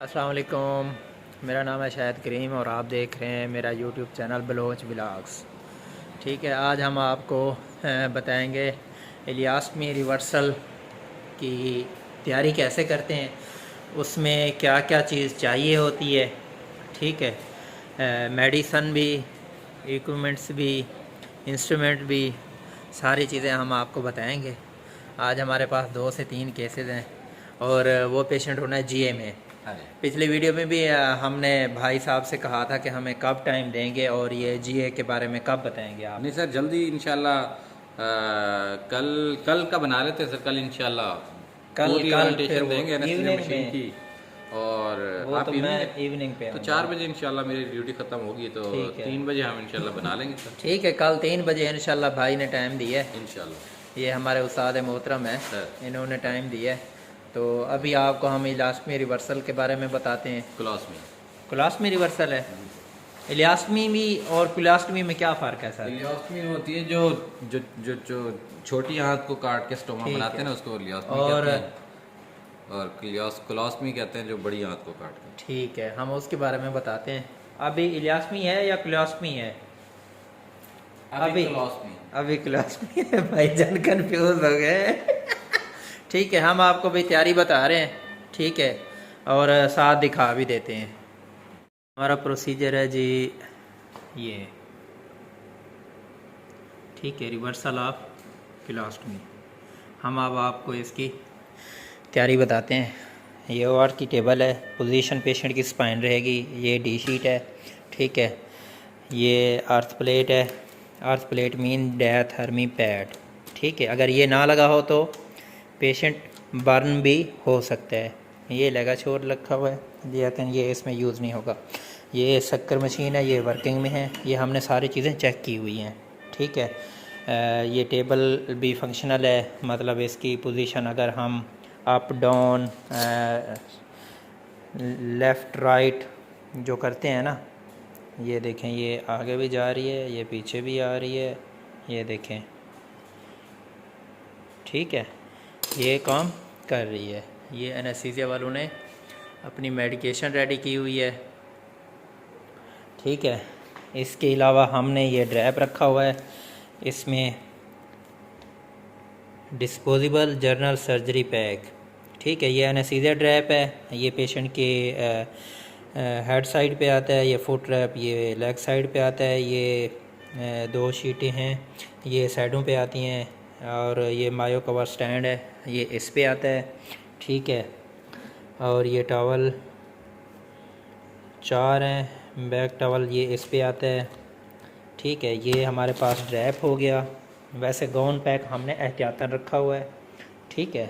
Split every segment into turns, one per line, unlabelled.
अस्सलाम वालेकुम। मेरा नाम है शाहिद करीम और आप देख रहे हैं मेरा यूट्यूब चैनल बलोच व्लॉग्स। ठीक है, आज हम आपको बताएंगे इलियास्मी रिवर्सल की तैयारी कैसे करते हैं, उसमें क्या क्या चीज़ चाहिए होती है। ठीक है, मेडिसन भी, इक्विपमेंट्स भी, इंस्ट्रूमेंट भी, सारी चीज़ें हम आपको बताएंगे। आज हमारे पास 2 से 3 केसेस हैं और वो पेशेंट होना है जीए में। पिछली वीडियो में भी हमने भाई साहब से कहा था कि हमें कब टाइम देंगे और ये जीए के बारे में कब बताएंगे आप।
नहीं सर, जल्दी इंशाल्लाह। कल कल का बना लेते हैं सर। कल इंशाल्लाह
कल
पूरी
कल फिर
ओरिएंटेशन
वो
देंगे एनेस्थीसिया
इवनिंग
मशीन
में,
की। और
वो तो
आप
मैं
इवनिंग
इवनिंग पे
तो
आऊँगा।
4 बजे इंशाल्लाह मेरी ड्यूटी ख़त्म होगी तो
ठीक है,
3 बजे हम इंशाल्लाह बना लेंगे सर।
ठीक है, कल 3 बजे इंशाल्लाह भाई ने टाइम दिया है।
इंशाल्लाह
ये हमारे उस्ताद मोहतरम है,
सर।
इन्होंने टाइम दिया है। तो अभी आपको हम इलास्मी रिवर्सल के बारे में बताते हैं।
क्लास में
क्लास्मी रिवर्सल है। इलियास्मी भी और क्लास्टमी में क्या फ़र्क है सर?
इलियास्मी होती है जो जो जो जो छोटी आंत को काट के स्टोमा
ठीक
बनाते
है,
हैं ना, उसको इलियास्मी
और
कहते हैं। और क्लास्मी कहते हैं जो बड़ी आंत को काट के।
ठीक है, हम उसके बारे में बताते हैं। अभी इलियास्मी है या क्लास्मी है? अभी
क्लास्मी।
अभी क्लास्मी है। भाईजान कंफ्यूज हो गए। ठीक है, हम आपको भी तैयारी बता रहे हैं। ठीक है, और साथ दिखा भी देते हैं। हमारा प्रोसीजर है जी ये। ठीक है, रिवर्सल ऑफ क्लास्टमी। हम अब आपको इसकी तैयारी बताते हैं। ये ओआर की टेबल है, पोजीशन पेशेंट की स्पाइन रहेगी, ये डी शीट है। ठीक है, ये अर्थ प्लेट है। अर्थ प्लेट मीन डेथ हर्मी पैड। ठीक है, अगर ये ना लगा हो तो पेशेंट बर्न भी हो सकता है। ये लगा छोर रखा हुआ है, लेकिन ये इसमें यूज़ नहीं होगा। ये शक्कर मशीन है, ये वर्किंग में है। ये हमने सारी चीज़ें चेक की हुई हैं। ठीक है, ये टेबल भी फंक्शनल है, मतलब इसकी पोजीशन अगर हम अप डाउन लेफ़्ट राइट जो करते हैं ना, ये देखें, ये आगे भी जा रही है, ये पीछे भी आ रही है, ये देखें। ठीक है, ये काम कर रही है। ये एनेस्थीसिया वालों ने अपनी मेडिकेशन रेडी की हुई है। ठीक है, इसके अलावा हमने ये ड्रैप रखा हुआ है, इसमें डिस्पोजेबल जर्नल सर्जरी पैक। ठीक है, ये एनेस्थीसिया ड्रैप है, ये पेशेंट के हेड साइड पे आता है। ये फुट ट्रैप ये लेग साइड पे आता है। ये 2 शीटें हैं, ये साइडों पे आती हैं। और ये मायो कवर स्टैंड है, ये इस पे आता है। ठीक है, और ये टॉवल 4 हैं, बैक टॉवल ये इस पे आता है। ठीक है, ये हमारे पास ड्रैप हो गया। वैसे गाउन पैक हमने एहतियातन रखा हुआ है। ठीक है,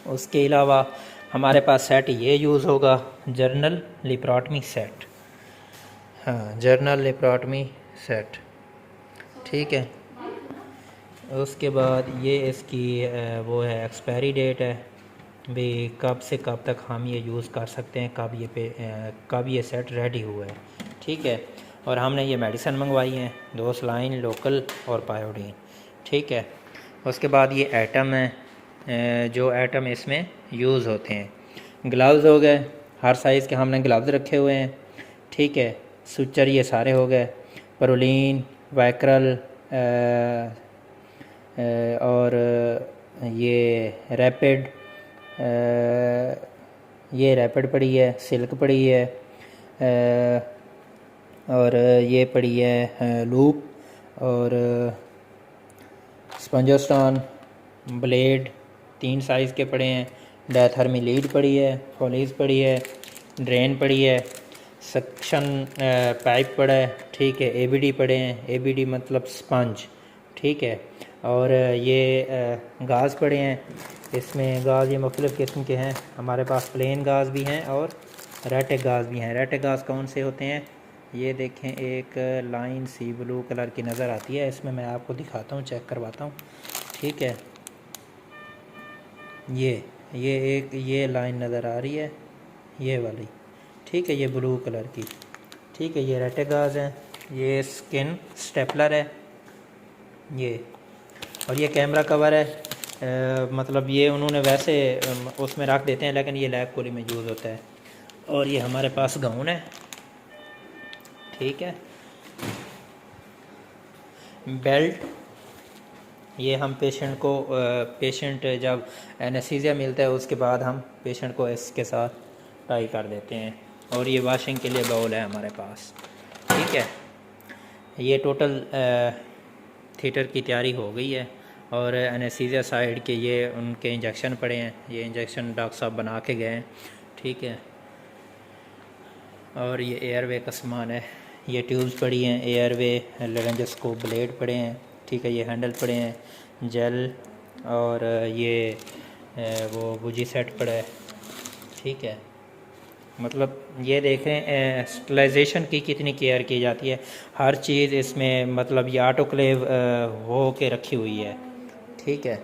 उसके अलावा हमारे पास सेट ये यूज़ होगा, जर्नल लिप्रोटमी सेट। हाँ, जर्नल लिप्रोटमी सेट। ठीक है, उसके बाद ये इसकी वो है एक्सपायरी डेट है भी, कब से कब तक हम ये यूज़ कर सकते हैं, कब ये सेट रेडी हुआ है। ठीक है, और हमने ये मेडिसिन मंगवाई हैं, 2 सलाइन लोकल और पायोडीन। ठीक है, उसके बाद ये एटम है, जो एटम इसमें यूज़ होते हैं। ग्लव्स हो गए, हर साइज़ के हमने ग्लव्स रखे हुए हैं। ठीक है, सुचर ये सारे हो गए, प्रोलीन, वैक्रल और ये रैपिड, ये रैपिड पड़ी है, सिल्क पड़ी है, और ये पड़ी है लूप, और स्पंजोस्टॉन, ब्लेड 3 साइज़ के पड़े हैं। डायथर्मी लीड पड़ी है, फॉलीज पड़ी है, ड्रेन पड़ी है, सक्शन पाइप पड़ा है। ठीक है, एबीडी पड़े हैं, एबीडी मतलब स्पंज। ठीक है, और ये गाज़ पड़े हैं। इसमें गाज़ ये मुख्तलिफ़ किस्म के हैं, हमारे पास प्लेन गाज़ भी हैं और रेटेक गाज़ भी हैं। रेटेक गाज़ कौन से होते हैं, ये देखें, एक लाइन सी ब्लू कलर की नज़र आती है, इसमें मैं आपको दिखाता हूँ, चेक करवाता हूँ। ठीक है, ये एक ये लाइन नज़र आ रही है, ये वाली। ठीक है, ये ब्लू कलर की। ठीक है, ये रेटेक गाज़ हैं। ये स्किन स्टेपलर है ये, और ये कैमरा कवर है। मतलब ये उन्होंने वैसे उसमें रख देते हैं, लेकिन ये लैब कूलिंग में यूज़ होता है। और ये हमारे पास गाउन है, ठीक है। बेल्ट, ये हम पेशेंट को पेशेंट जब एनेस्थीसिया मिलता है उसके बाद हम पेशेंट को इसके साथ टाई कर देते हैं। और ये वॉशिंग के लिए बाउल है हमारे पास, ठीक है। ये टोटल थिएटर की तैयारी हो गई है। और एनेस्थीसिया साइड के ये उनके इंजेक्शन पड़े हैं, ये इंजेक्शन डॉक्टर साहब बना के गए हैं, ठीक है। और ये एयरवे का सामान है, ये ट्यूब्स पड़ी हैं, एयरवे, लेरेंजोस्कोप ब्लेड पड़े हैं, ठीक है। ये हैंडल पड़े हैं, जेल, और ये वो बुजी सेट पड़ा है, ठीक है। मतलब ये देखें स्टरलाइजेशन की कितनी केयर की जाती है, हर चीज़ इसमें, मतलब ये ऑटोक्लेव हो के रखी हुई है, ठीक है।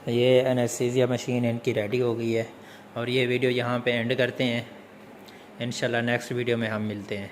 ये एनेस्थीसिया मशीन इनकी रेडी हो गई है। और ये वीडियो यहाँ पे एंड करते हैं, इंशाल्लाह नेक्स्ट वीडियो में हम मिलते हैं।